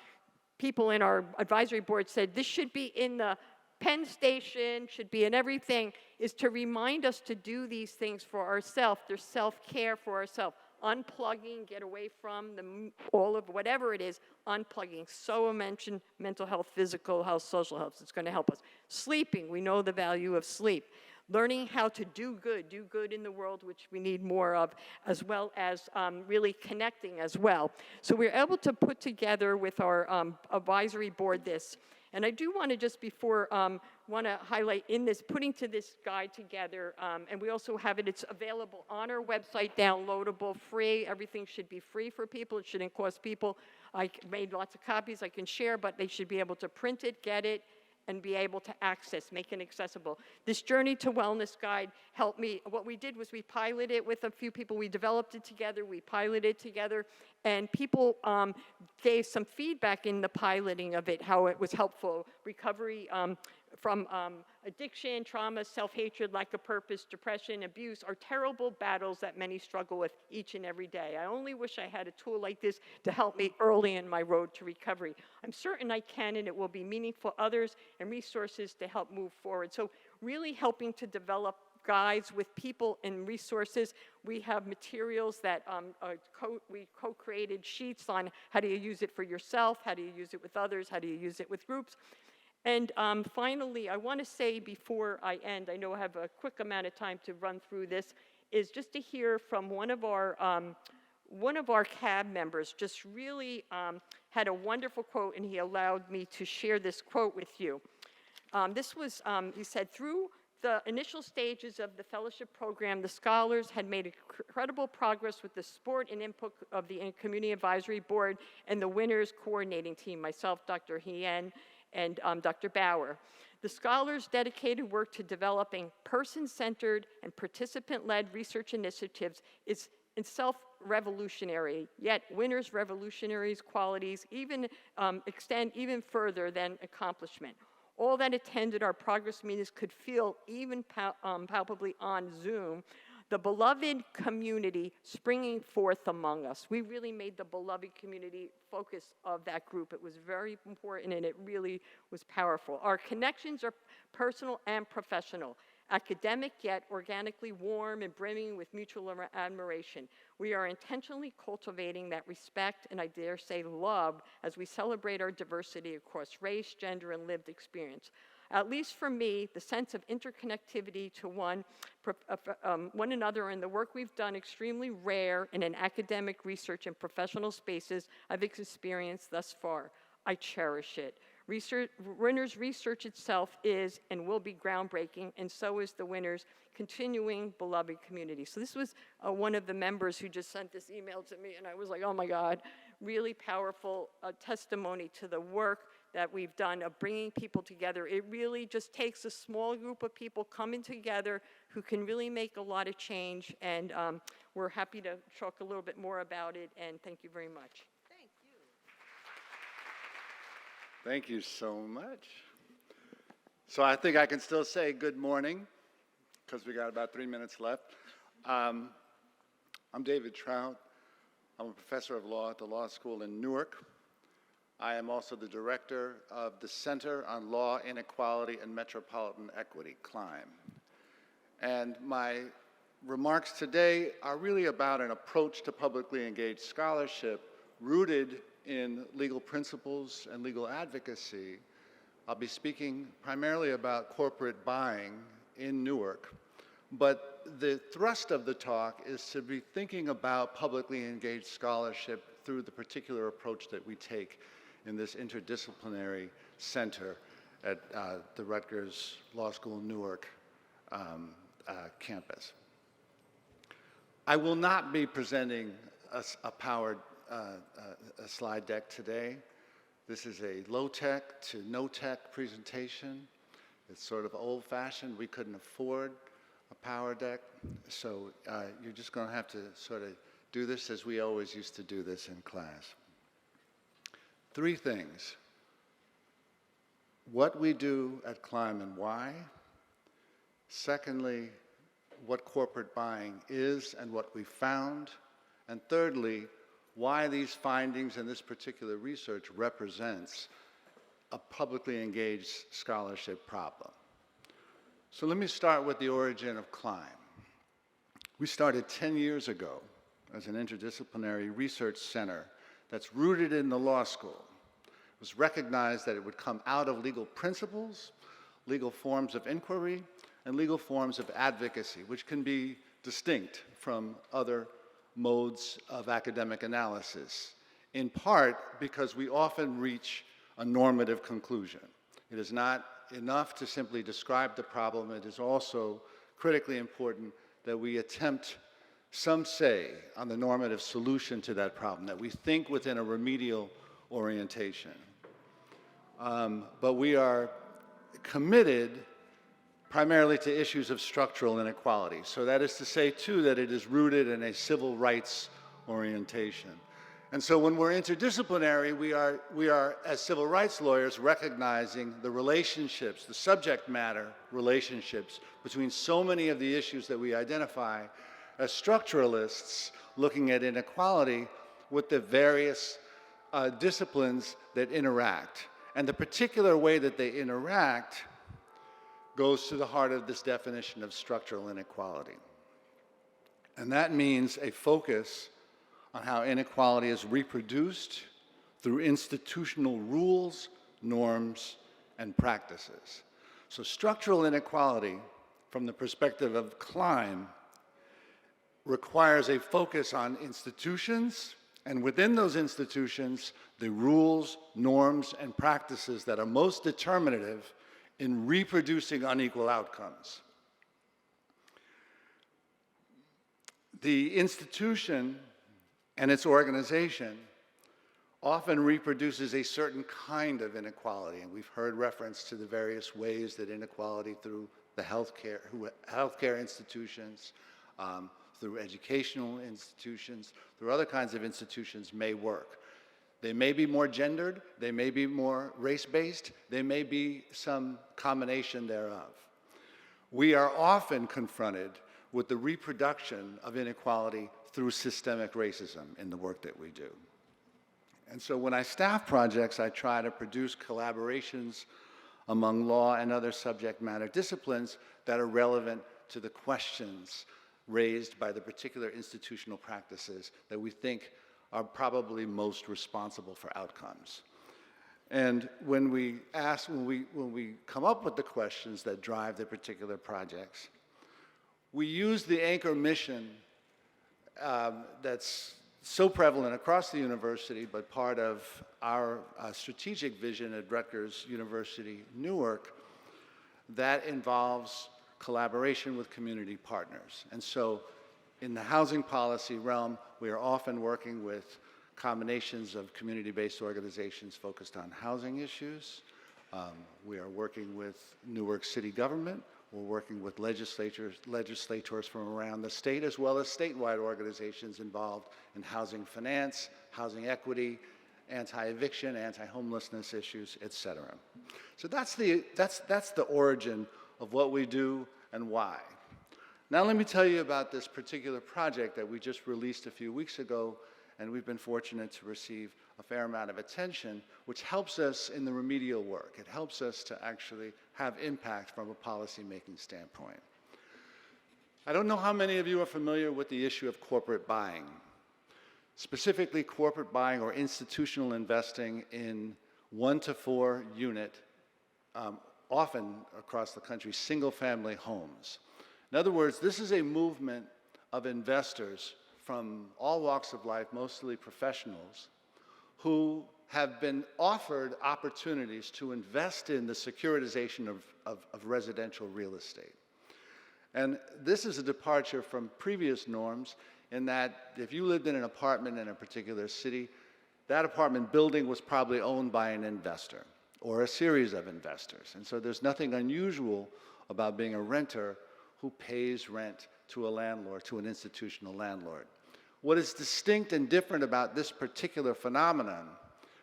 people in our advisory board said, this should be in the Penn Station, should be in everything, is to remind us to do these things for ourselves. There's self-care for ourselves. Unplugging, get away from all of whatever it is, unplugging. So I mentioned mental health, physical health, social health. It's going to help us. Sleeping, we know the value of sleep. Learning how to do good in the world, which we need more of, as well as really connecting as well. So we're able to put together with our advisory board this. And I do want to just before, want to highlight in this, putting to this guide together, and we also have it, it's available on our website, downloadable, free. Everything should be free for people. It shouldn't cost people. I made lots of copies I can share, but they should be able to print it, get it, and be able to access, make it accessible. This Journey to Wellness guide helped me. What we did was we piloted it with a few people. We developed it together. We piloted it together. And people gave some feedback in the piloting of it, how it was helpful. Recovery from addiction, trauma, self-hatred, lack of purpose, depression, abuse are terrible battles that many struggle with each and every day. I only wish I had a tool like this to help me early in my road to recovery. I'm certain I can, and it will be meaningful for others and resources to help move forward. So really helping to develop guides with people and resources. We have materials that we co-created sheets on how do you use it for yourself, how do you use it with others, how do you use it with groups. And finally, I want to say before I end, I know I have a quick amount of time to run through this, is just to hear from one of our CAB members. Just really had a wonderful quote, and he allowed me to share this quote with you. This was, he said, through the initial stages of the fellowship program, the scholars had made incredible progress with the support and input of the Community Advisory Board and the winners coordinating team, myself, Dr. Hien, and Dr. Bauer. The scholars' dedicated work to developing person-centered and participant-led research initiatives is itself revolutionary, yet winners' revolutionaries qualities even extend even further than accomplishment. All that attended our progress meetings could feel even palpably on Zoom, the beloved community springing forth among us. We really made the beloved community focus of that group. It was very important, and it really was powerful. Our connections are personal and professional. academic yet organically warm and brimming with mutual admiration. We are intentionally cultivating that respect and, I dare say, love as we celebrate our diversity across race, gender, and lived experience. At least for me, the sense of interconnectivity to one another and the work we've done extremely rare in an academic research and professional spaces I've experienced thus far. I cherish it. Winner's research itself is and will be groundbreaking, and so is the Winner's continuing beloved community. So this was one of the members who just sent this email to me, and I was like, oh my God, really powerful testimony to the work that we've done of bringing people together. It really just takes a small group of people coming together who can really make a lot of change, and we're happy to talk a little bit more about it, and thank you very much. Thank you so much. So I think I can still say good morning, because we got about 3 minutes left. I'm David Trout. I'm a professor of law at the law school in Newark. I am also the director of the Center on Law, Inequality, and Metropolitan Equity, CLIME. And my remarks today are really about an approach to publicly engaged scholarship rooted in legal principles and legal advocacy. I'll be speaking primarily about corporate buying in Newark, but the thrust of the talk is to be thinking about publicly engaged scholarship through the particular approach that we take in this interdisciplinary center at the Rutgers Law School Newark campus. I will not be presenting a powered a slide deck today. This is a low-tech to no-tech presentation. It's sort of old-fashioned. We couldn't afford a power deck, so you're just going to have to sort of do this as we always used to do this in class. 3 things: what we do at CLIME and why. Secondly, what corporate buying is and what we found. And thirdly, why these findings and this particular research represents a publicly engaged scholarship problem. So let me start with the origin of CLIME. We started 10 years ago as an interdisciplinary research center that's rooted in the law school. It was recognized that it would come out of legal principles, legal forms of inquiry, and legal forms of advocacy, which can be distinct from other modes of academic analysis, in part because we often reach a normative conclusion. It is not enough to simply describe the problem. It is also critically important that we attempt some say on the normative solution to that problem, that we think within a remedial orientation. But we are committed primarily to issues of structural inequality. So that is to say, too, that it is rooted in a civil rights orientation. And so when we're interdisciplinary, we are, as civil rights lawyers, recognizing the relationships, the subject matter relationships between so many of the issues that we identify as structuralists, looking at inequality with the various disciplines that interact. And the particular way that they interact goes to the heart of this definition of structural inequality. And that means a focus on how inequality is reproduced through institutional rules, norms, and practices. So structural inequality, from the perspective of CLIME, requires a focus on institutions, and within those institutions, the rules, norms, and practices that are most determinative in reproducing unequal outcomes. The institution and its organization often reproduces a certain kind of inequality, and we've heard reference to the various ways that inequality through the healthcare institutions, through educational institutions, through other kinds of institutions may work. They may be more gendered, they may be more race-based, they may be some combination thereof. We are often confronted with the reproduction of inequality through systemic racism in the work that we do. And so when I staff projects, I try to produce collaborations among law and other subject matter disciplines that are relevant to the questions raised by the particular institutional practices that we think are probably most responsible for outcomes. And when we come up with the questions that drive the particular projects, we use the anchor mission that's so prevalent across the university, but part of our strategic vision at Rutgers University Newark, that involves collaboration with community partners. And so in the housing policy realm, we are often working with combinations of community-based organizations focused on housing issues. We are working with Newark City government. We're working with legislators from around the state, as well as statewide organizations involved in housing finance, housing equity, anti-eviction, anti-homelessness issues, et cetera. So that's the origin of what we do and why. Now let me tell you about this particular project that we just released a few weeks ago, and we've been fortunate to receive a fair amount of attention, which helps us in the remedial work. It helps us to actually have impact from a policy-making standpoint. I don't know how many of you are familiar with the issue of corporate buying, specifically corporate buying or institutional investing in 1 to 4 unit, often across the country, single-family homes. In other words, this is a movement of investors from all walks of life, mostly professionals, who have been offered opportunities to invest in the securitization of residential real estate. And this is a departure from previous norms in that if you lived in an apartment in a particular city, that apartment building was probably owned by an investor or a series of investors. And so there's nothing unusual about being a renter who pays rent to a landlord, to an institutional landlord. What is distinct and different about this particular phenomenon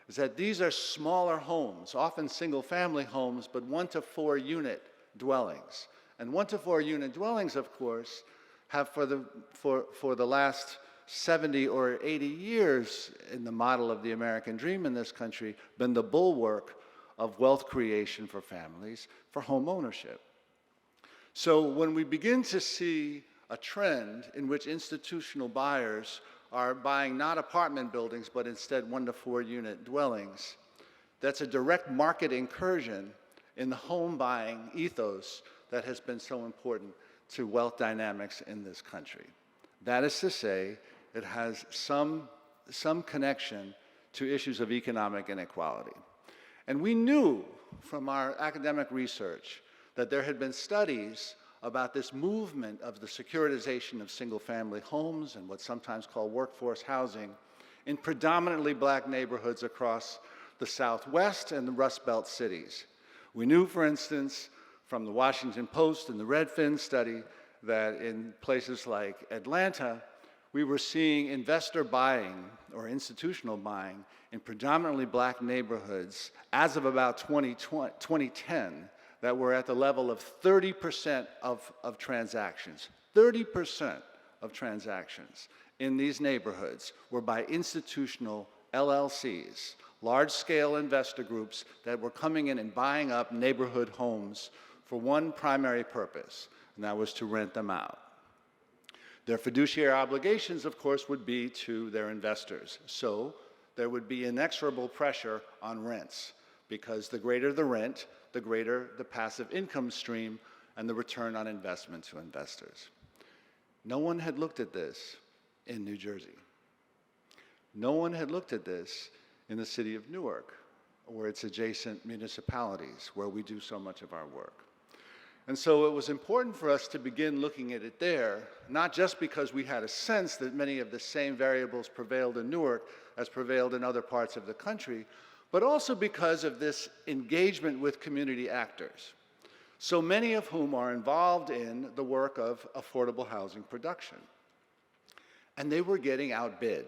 is that these are smaller homes, often single-family homes, but 1 to 4 unit dwellings. And 1 to 4 unit dwellings, of course, have for the last 70 or 80 years in the model of the American dream in this country been the bulwark of wealth creation for families, for home ownership. So when we begin to see a trend in which institutional buyers are buying not apartment buildings, but instead 1 to 4 unit dwellings, that's a direct market incursion in the home buying ethos that has been so important to wealth dynamics in this country. That is to say, it has some connection to issues of economic inequality. And we knew from our academic research that there had been studies about this movement of the securitization of single-family homes and what's sometimes called workforce housing in predominantly black neighborhoods across the Southwest and the Rust Belt cities. We knew, for instance, from the Washington Post and the Redfin study that in places like Atlanta, we were seeing investor buying or institutional buying in predominantly black neighborhoods as of about 2010 that were at the level of 30% of transactions. 30% of transactions in these neighborhoods were by institutional LLCs, large-scale investor groups that were coming in and buying up neighborhood homes for one primary purpose, and that was to rent them out. Their fiduciary obligations, of course, would be to their investors. So there would be inexorable pressure on rents, because the greater the rent, the greater the passive income stream and the return on investment to investors. No one had looked at this in New Jersey. No one had looked at this in the city of Newark or its adjacent municipalities where we do so much of our work. And so it was important for us to begin looking at it there, not just because we had a sense that many of the same variables prevailed in Newark as prevailed in other parts of the country, but also because of this engagement with community actors, so many of whom are involved in the work of affordable housing production. And they were getting outbid.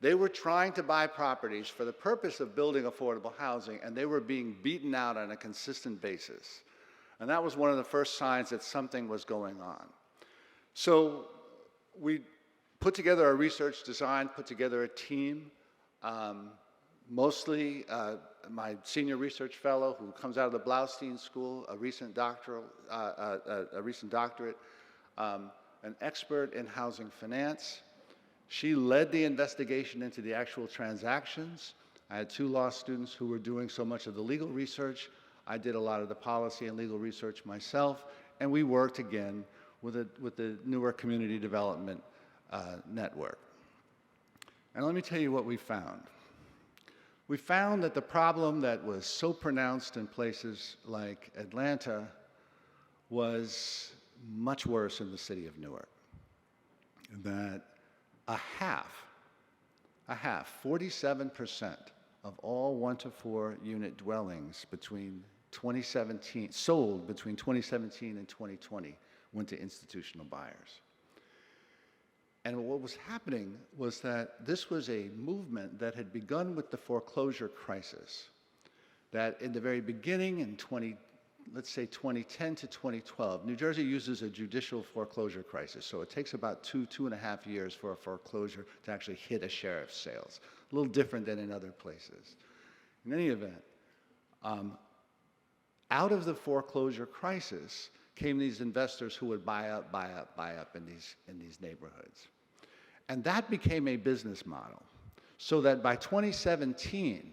They were trying to buy properties for the purpose of building affordable housing, and they were being beaten out on a consistent basis. And that was one of the first signs that something was going on. So we put together a research design, put together a team, mostly my senior research fellow who comes out of the Blaustein School, a recent doctorate, an expert in housing finance. She led the investigation into the actual transactions. I had 2 law students who were doing so much of the legal research. I did a lot of the policy and legal research myself, and we worked again with the Newark Community Development Network. And let me tell you what we found. We found that the problem that was so pronounced in places like Atlanta was much worse in the city of Newark. That a half, 47% of all 1 to 4 unit dwellings sold between 2017 and 2020 went to institutional buyers. And what was happening was that this was a movement that had begun with the foreclosure crisis, that in the very beginning in let's say 2010 to 2012, New Jersey uses a judicial foreclosure crisis, so it takes about 2.5 years for a foreclosure to actually hit a sheriff's sales. A little different than in other places. In any event, out of the foreclosure crisis came these investors who would buy up in these neighborhoods. And that became a business model, so that by 2017,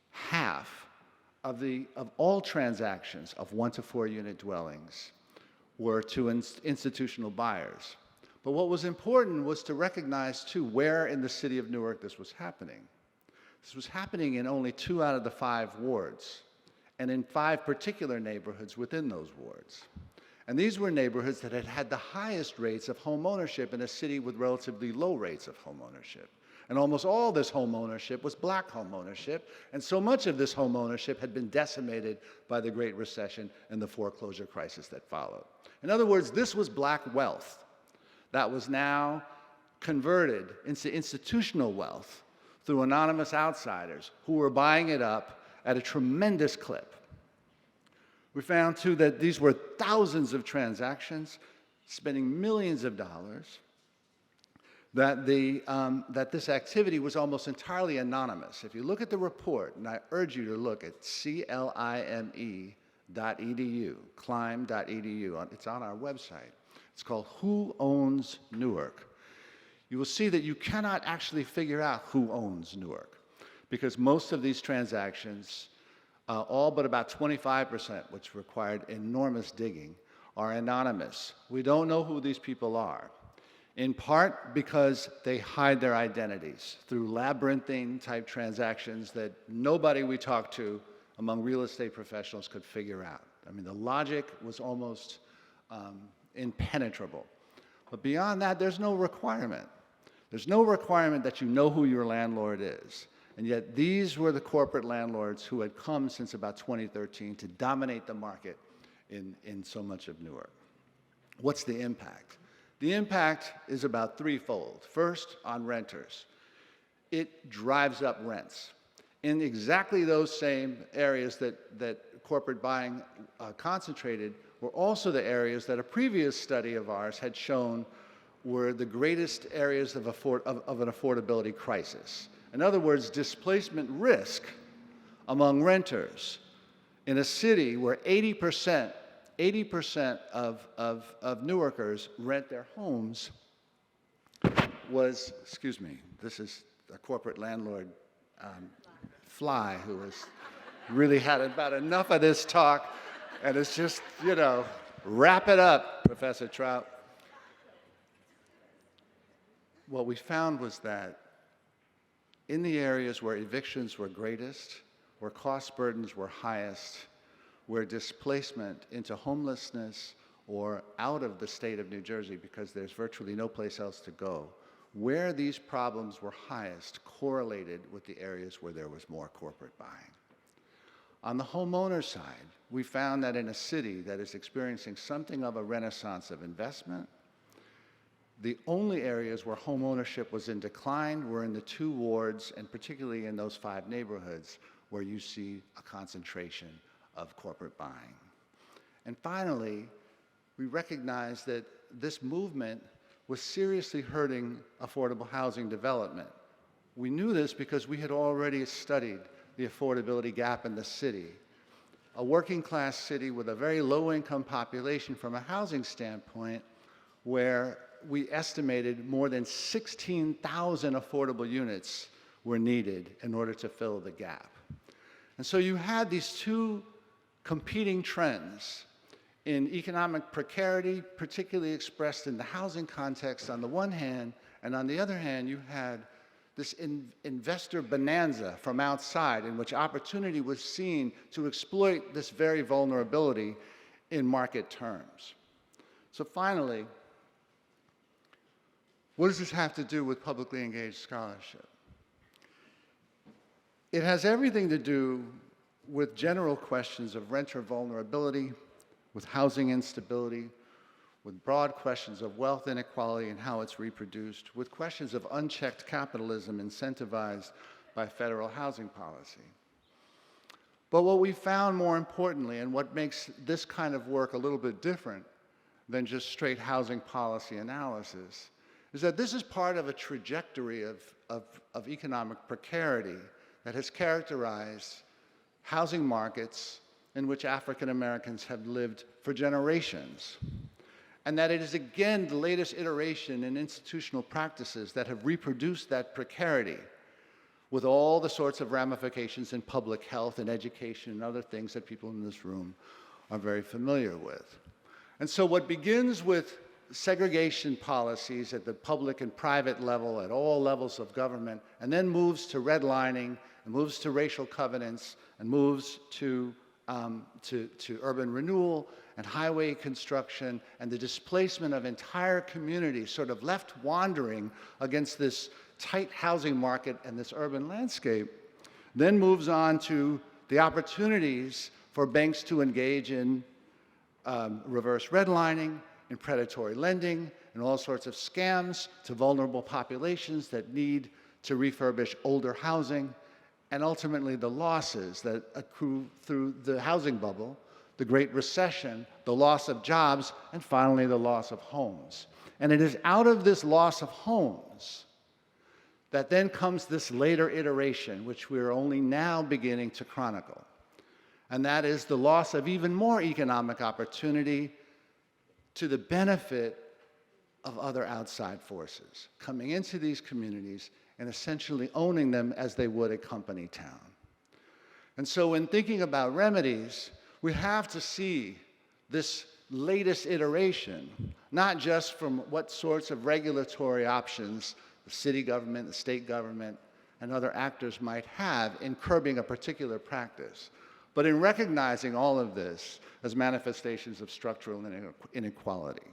half of all transactions of 1 to 4 unit dwellings were to institutional buyers. But what was important was to recognize, too, where in the city of Newark this was happening. This was happening in only 2 out of the 5 wards, and in 5 particular neighborhoods within those wards. And these were neighborhoods that had had the highest rates of home ownership in a city with relatively low rates of home ownership. And almost all this home ownership was black home ownership, and so much of this home ownership had been decimated by the Great Recession and the foreclosure crisis that followed. In other words, this was black wealth that was now converted into institutional wealth through anonymous outsiders who were buying it up at a tremendous clip. We found, too, that these were thousands of transactions, spending millions of dollars, that this activity was almost entirely anonymous. If you look at the report, and I urge you to look at clime.edu, climb.edu, it's on our website. It's called Who Owns Newark? You will see that you cannot actually figure out who owns Newark, because most of these transactions, all but about 25%, which required enormous digging, are anonymous. We don't know who these people are, in part because they hide their identities through labyrinthine type transactions that nobody we talked to among real estate professionals could figure out. I mean, the logic was almost impenetrable. But beyond that, there's no requirement. There's no requirement that you know who your landlord is. And yet these were the corporate landlords who had come since about 2013 to dominate the market in so much of Newark. What's the impact? The impact is about threefold. First, on renters. It drives up rents. In exactly those same areas that corporate buying concentrated were also the areas that a previous study of ours had shown were the greatest areas of an affordability crisis. In other words, displacement risk among renters in a city where 80% of Newarkers rent their homes was, excuse me, this is a corporate landlord, Fly, who has really had about enough of this talk, and it's just, you know, wrap it up, Professor Trout. What we found was that in the areas where evictions were greatest, where cost burdens were highest, where displacement into homelessness or out of the state of New Jersey because there's virtually no place else to go, where these problems were highest correlated with the areas where there was more corporate buying. On the homeowner side, we found that in a city that is experiencing something of a renaissance of investment, the only areas where home ownership was in decline were in the 2 wards, and particularly in those 5 neighborhoods where you see a concentration of corporate buying. And finally, we recognized that this movement was seriously hurting affordable housing development. We knew this because we had already studied the affordability gap in the city. A working class city with a very low income population from a housing standpoint, where we estimated more than 16,000 affordable units were needed in order to fill the gap. And so you had these two competing trends in economic precarity, particularly expressed in the housing context on the one hand, and on the other hand, you had this investor bonanza from outside in which opportunity was seen to exploit this very vulnerability in market terms. So finally, what does this have to do with publicly engaged scholarship? It has everything to do with general questions of renter vulnerability, with housing instability, with broad questions of wealth inequality and how it's reproduced, with questions of unchecked capitalism incentivized by federal housing policy. But what we found more importantly, and what makes this kind of work a little bit different than just straight housing policy analysis, is that this is part of a trajectory of economic precarity that has characterized housing markets in which African Americans have lived for generations. And that it is again the latest iteration in institutional practices that have reproduced that precarity with all the sorts of ramifications in public health and education and other things that people in this room are very familiar with. And so what begins with segregation policies at the public and private level, at all levels of government, and then moves to redlining, and moves to racial covenants, and moves to urban renewal and highway construction, and the displacement of entire communities sort of left wandering against this tight housing market and this urban landscape, then moves on to the opportunities for banks to engage in reverse redlining, in predatory lending, and all sorts of scams to vulnerable populations that need to refurbish older housing, and ultimately the losses that accrue through the housing bubble, the Great Recession, the loss of jobs, and finally the loss of homes. And it is out of this loss of homes that then comes this later iteration, which we're only now beginning to chronicle. And that is the loss of even more economic opportunity to the benefit of other outside forces coming into these communities and essentially owning them as they would a company town. And so when thinking about remedies, we have to see this latest iteration, not just from what sorts of regulatory options the city government, the state government, and other actors might have in curbing a particular practice, but in recognizing all of this as manifestations of structural inequality,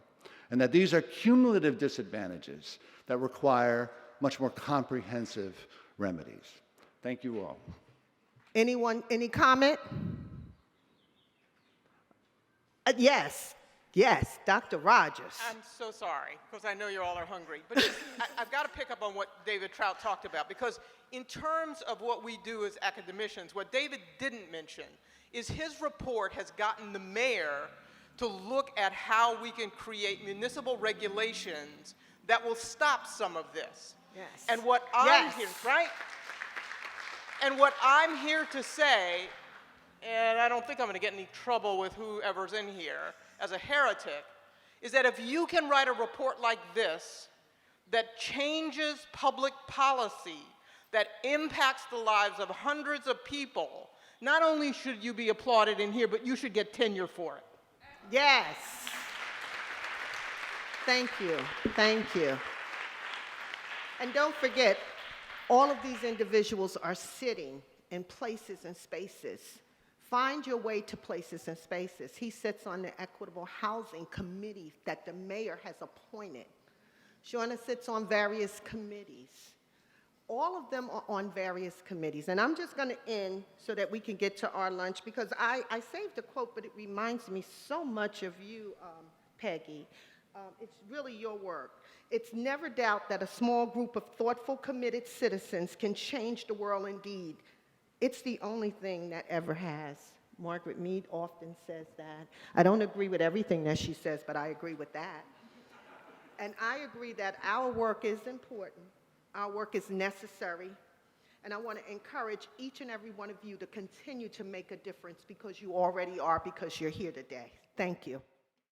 and that these are cumulative disadvantages that require much more comprehensive remedies. Thank you all. Anyone, any comment? Yes, Dr. Rogers. I'm so sorry, because I know you all are hungry. But I've got to pick up on what David Trout talked about, because in terms of what we do as academicians, what David didn't mention is his report has gotten the mayor to look at how we can create municipal regulations that will stop some of this. Yes. And what I'm here, right? And what I'm here to say, and I don't think I'm going to get any trouble with whoever's in here as a heretic, is that if you can write a report like this that changes public policy, that impacts the lives of hundreds of people, not only should you be applauded in here, but you should get tenure for it. Yes. Thank you. Thank you. And don't forget, all of these individuals are sitting in places and spaces. Find your way to places and spaces. He sits on the Equitable Housing Committee that the mayor has appointed. Shauna sits on various committees. All of them are on various committees. And I'm just going to end so that we can get to our lunch, because I saved a quote, but it reminds me so much of you, Peggy. It's really your work. It's never doubt that a small group of thoughtful, committed citizens can change the world indeed. It's the only thing that ever has. Margaret Mead often says that. I don't agree with everything that she says, but I agree with that. And I agree that our work is important, Our work is necessary. And I want to encourage each and every one of you to continue to make a difference because you already are, because you're here today. Thank you.